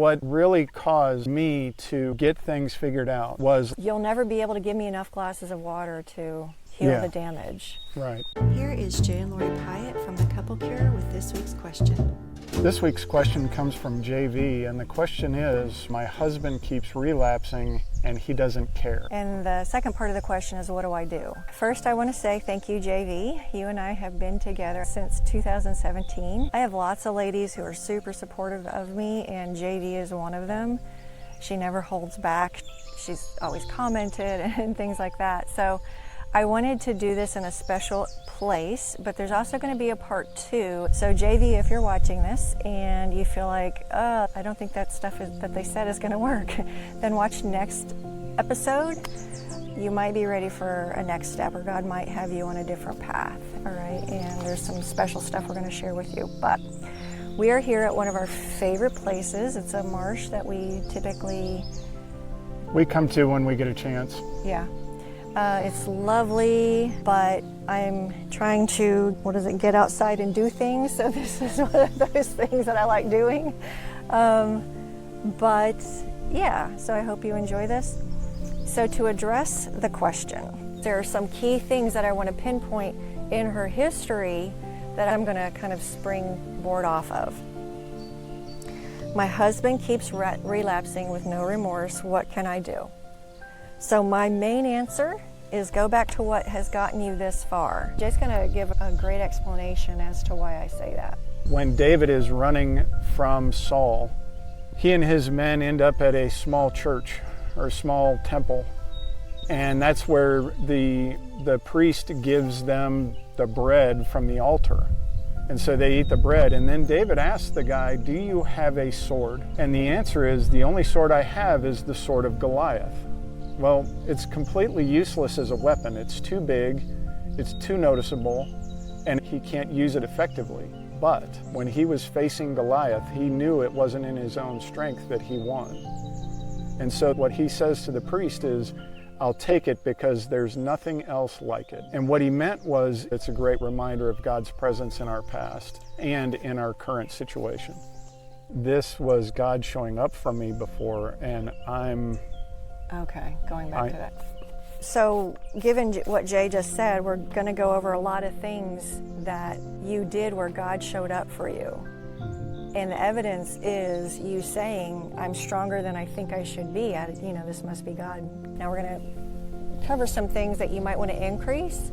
What really caused me to get things figured out was, you'll never be able to give me enough glasses of water to heal the damage. Right. Here is Jay and Lori Pyatt from The Couple Cure with this week's question. This week's question comes from JV, and the question is, my husband keeps relapsing and he doesn't care. And the second part of the question is, what do I do? First, I want to say thank you, JV. You and I have been together since 2017. I have lots of ladies who are super supportive of me, and JV is one of them. She never holds back. She's always commented and things like that. So I wanted to do this in a special place, but there's also going to be a part 2. So JV, if you're watching this and you feel like, I don't think that stuff that they said is going to work, then watch next episode. You might be ready for a next step, or God might have you on a different path, all right? And there's some special stuff we're going to share with you. But we are here at one of our favorite places. It's a marsh that we typically come to when we get a chance. Yeah. It's lovely, but I'm trying to, get outside and do things. So this is one of those things that I like doing. But yeah, so I hope you enjoy this. So to address the question, there are some key things that I want to pinpoint in her history that I'm going to kind of springboard off of. My husband keeps relapsing with no remorse. What can I do? So my main answer is go back to what has gotten you this far. Jay's going to give a great explanation as to why I say that. When David is running from Saul, he and his men end up at a small church or a small temple. And that's where the priest gives them the bread from the altar. And so they eat the bread. And then David asks the guy, do you have a sword? And the answer is, the only sword I have is the sword of Goliath. Well, it's completely useless as a weapon. It's too big, it's too noticeable, and he can't use it effectively. But when he was facing Goliath, he knew it wasn't in his own strength that he won. And so what he says to the priest is, I'll take it because there's nothing else like it. And what he meant was, it's a great reminder of God's presence in our past and in our current situation. This was God showing up for me before, and Okay, going back to that. So given what Jay just said, we're going to go over a lot of things that you did where God showed up for you. And the evidence is you saying, I'm stronger than I think I should be. This must be God. Now we're going to cover some things that you might want to increase,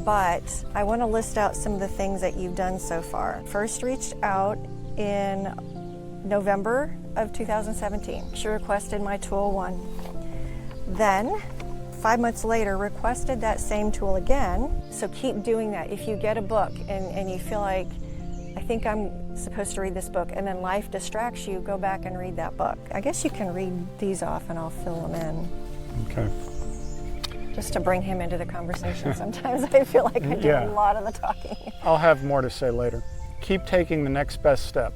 but I want to list out some of the things that you've done so far. First, reached out in November of 2017. She requested my tool 1. Then, 5 months later, requested that same tool again. So keep doing that. If you get a book and you feel like, I think I'm supposed to read this book, and then life distracts you, go back and read that book. I guess you can read these off and I'll fill them in. Okay. Just to bring him into the conversation. Sometimes I feel like I do a lot of the talking. I'll have more to say later. Keep taking the next best step.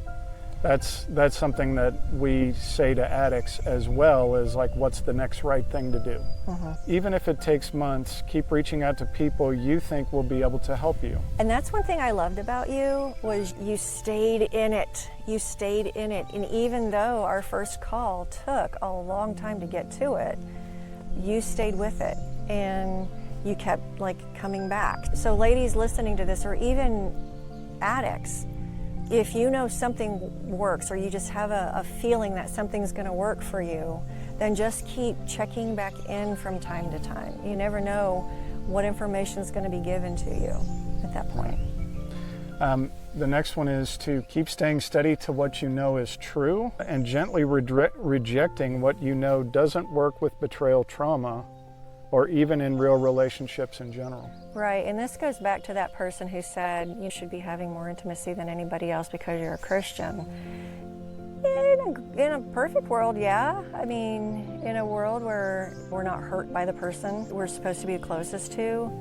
That's something that we say to addicts as well, is like, what's the next right thing to do? Even if it takes months, keep reaching out to people you think will be able to help you. And that's one thing I loved about you, was you stayed in it. You stayed in it. And even though our first call took a long time to get to it, you stayed with it and you kept coming back. So ladies listening to this, or even addicts, if you know something works, or you just have a feeling that something's going to work for you, then just keep checking back in from time to time. You never know what information is going to be given to you at that point. The next one is to keep staying steady to what you know is true, and gently rejecting what you know doesn't work with betrayal trauma, or even in real relationships in general. Right, and this goes back to that person who said you should be having more intimacy than anybody else because you're a Christian. In a perfect world, yeah. I mean, in a world where we're not hurt by the person we're supposed to be closest to,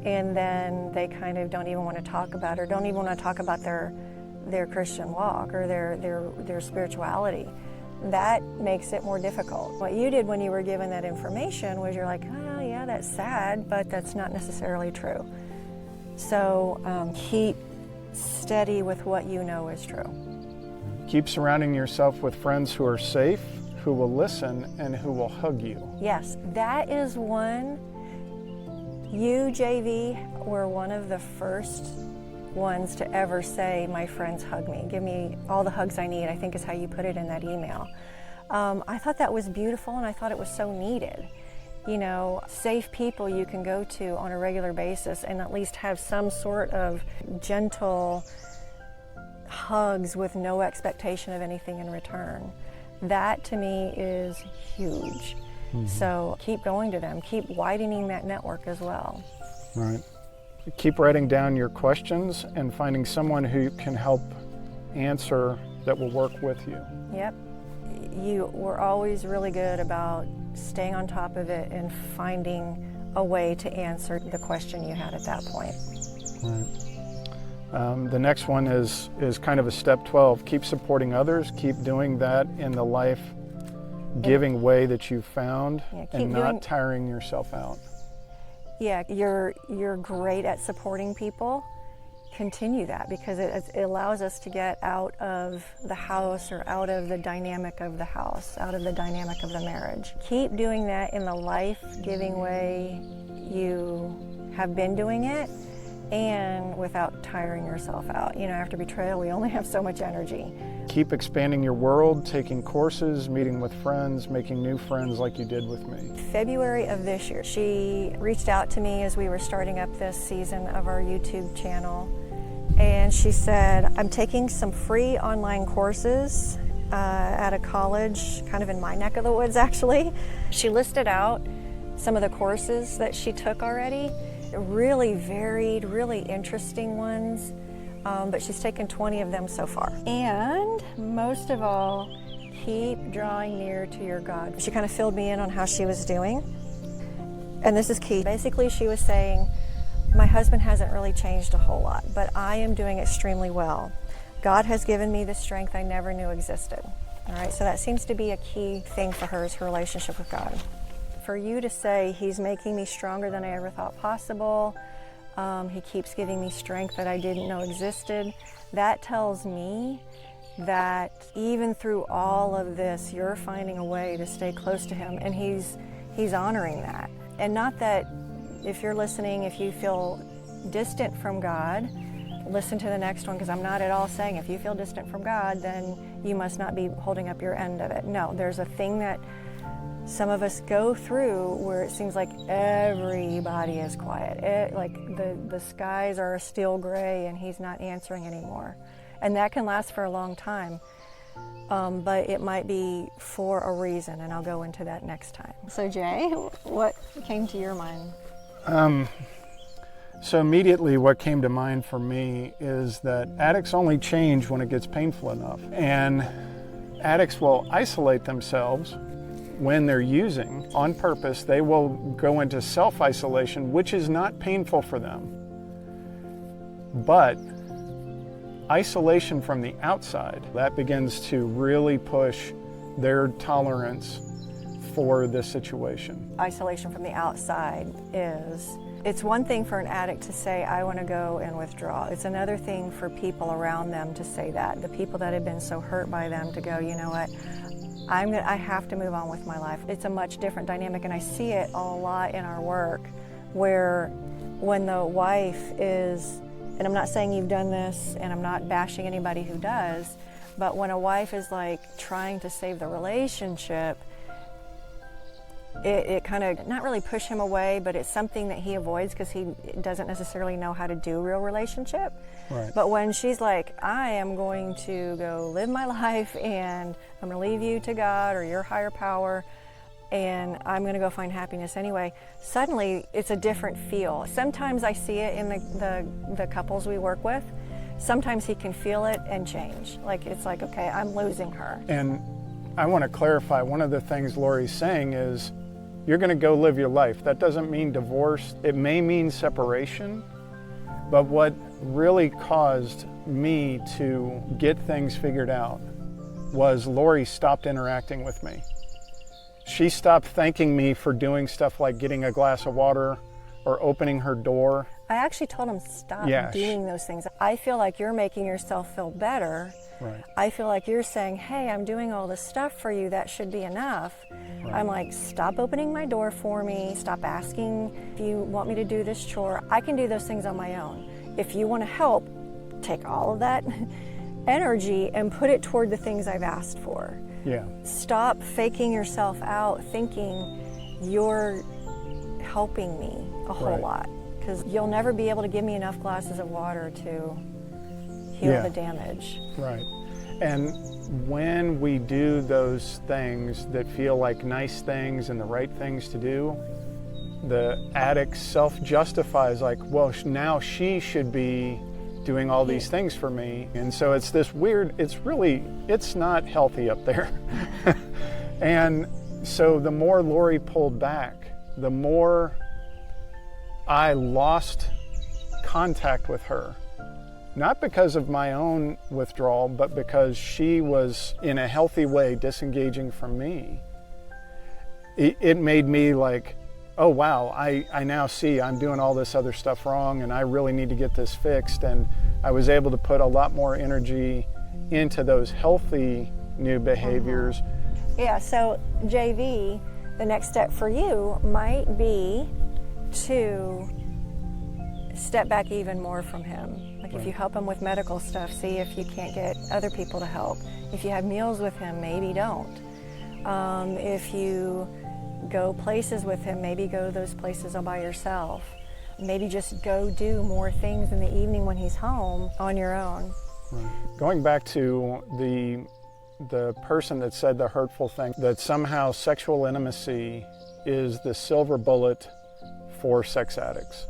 and then they kind of don't even want to talk about, or don't even want to talk about their Christian walk or their spirituality. That makes it more difficult. What you did when you were given that information was you're like, oh yeah, that's sad, but that's not necessarily true. So keep steady with what you know is true. Keep surrounding yourself with friends who are safe, who will listen, and who will hug you. Yes, that is one. You, JV, were one of the first ones to ever say, my friends hug me. Give me all the hugs I need, I think is how you put it in that email. I thought that was beautiful, and I thought it was so needed. You know, safe people you can go to on a regular basis and at least have some sort of gentle hugs with no expectation of anything in return. That to me is huge. So keep going to them, keep widening that network as well. Right. Keep writing down your questions and finding someone who can help answer that will work with you. Yep. You were always really good about staying on top of it and finding a way to answer the question you had at that point. Right. The next one is kind of a step 12. Keep supporting others. Keep doing that in the life-giving way that you've found, and not tiring yourself out. Yeah, you're great at supporting people. Continue that, because it allows us to get out of the house, or out of the dynamic of the house, out of the dynamic of the marriage. Keep doing that in the life-giving way you have been doing it, and without tiring yourself out. You know, after betrayal, we only have so much energy. Keep expanding your world, taking courses, meeting with friends, making new friends like you did with me. February of this year, she reached out to me as we were starting up this season of our YouTube channel. And she said, I'm taking some free online courses at a college, kind of in my neck of the woods actually. She listed out some of the courses that she took already, really varied, really interesting ones, but she's taken 20 of them so far. And most of all, keep drawing near to your God. She kind of filled me in on how she was doing, and this is key. Basically, she was saying, my husband hasn't really changed a whole lot, but I am doing extremely well. God has given me the strength I never knew existed. All right, so that seems to be a key thing for her, is her relationship with God. For you to say, he's making me stronger than I ever thought possible, he keeps giving me strength that I didn't know existed, that tells me that even through all of this, you're finding a way to stay close to him, and he's honoring that. And not that, if you're listening, if you feel distant from God, listen to the next one, because I'm not at all saying if you feel distant from God, then you must not be holding up your end of it. No, there's a thing that some of us go through where it seems like everybody is quiet. Like the skies are a steel gray and he's not answering anymore. And that can last for a long time. But it might be for a reason, and I'll go into that next time. So Jay, what came to your mind? So immediately what came to mind for me is that addicts only change when it gets painful enough. And addicts will isolate themselves when they're using on purpose. They will go into self-isolation, which is not painful for them. But isolation from the outside, that begins to really push their tolerance for this situation. Isolation from the outside it's one thing for an addict to say, I want to go and withdraw. It's another thing for people around them to say that. The people that have been so hurt by them to go, you know what, I have to move on with my life. It's a much different dynamic, and I see it a lot in our work, where when the wife is, and I'm not saying you've done this, and I'm not bashing anybody who does, but when a wife is like trying to save the relationship, it kind of, not really push him away, but it's something that he avoids because he doesn't necessarily know how to do real relationship. Right. But when she's like, I am going to go live my life, and I'm going to leave you to God or your higher power, and I'm going to go find happiness anyway, suddenly it's a different feel. Sometimes I see it in the couples we work with. Sometimes he can feel it and change. Like, it's like, okay, I'm losing her. And I want to clarify, one of the things Lori's saying is, you're going to go live your life. That doesn't mean divorce. It may mean separation, but what really caused me to get things figured out was Lori stopped interacting with me. She stopped thanking me for doing stuff like getting a glass of water or opening her door. I actually told him, stop doing those things. I feel like you're making yourself feel better Right. I feel like you're saying, hey, I'm doing all this stuff for you, that should be enough. Right. I'm like, stop opening my door for me, stop asking if you want me to do this chore. I can do those things on my own. If you want to help, take all of that energy and put it toward the things I've asked for. Yeah. Stop faking yourself out thinking you're helping me a whole Right. lot, because you'll never be able to give me enough glasses of water to heal the damage. Right. And when we do those things that feel like nice things and the right things to do, the addict self-justifies like, well, now she should be doing all these things for me. And so it's this weird, it's not healthy up there. And so the more Lori pulled back, the more I lost contact with her. Not because of my own withdrawal, but because she was in a healthy way disengaging from me. It made me like, oh wow, I now see I'm doing all this other stuff wrong and I really need to get this fixed. And I was able to put a lot more energy into those healthy new behaviors. Yeah, so JV, the next step for you might be to step back even more from him. Like if you help him with medical stuff, see if you can't get other people to help. If you have meals with him, maybe don't. If you go places with him, maybe go those places all by yourself. Maybe just go do more things in the evening when he's home on your own. Right. Going back to the person that said the hurtful thing, that somehow sexual intimacy is the silver bullet for sex addicts.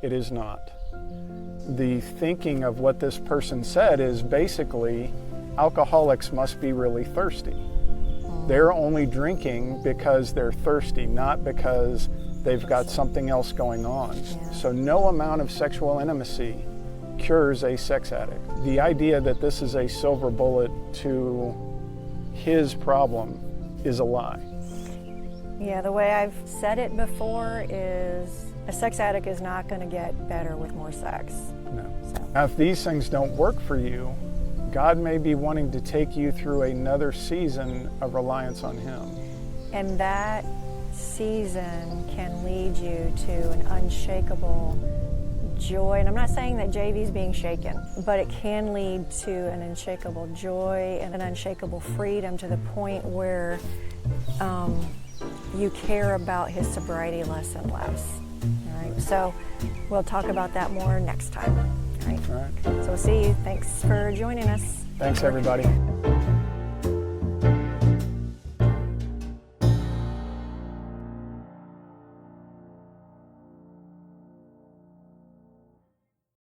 It is not. The thinking of what this person said is basically alcoholics must be really thirsty. They're only drinking because they're thirsty, not because they've got something else going on. Yeah. So no amount of sexual intimacy cures a sex addict. The idea that this is a silver bullet to his problem is a lie. Yeah, the way I've said it before is a sex addict is not going to get better with more sex. No. So. Now, if these things don't work for you, God may be wanting to take you through another season of reliance on Him. And that season can lead you to an unshakable joy. And I'm not saying that JV's being shaken, but it can lead to an unshakable joy and an unshakable freedom to the point where you care about his sobriety less and less. All right, so we'll talk about that more next time. All right. All right. So we'll see you. Thanks for joining us. Thanks, everybody.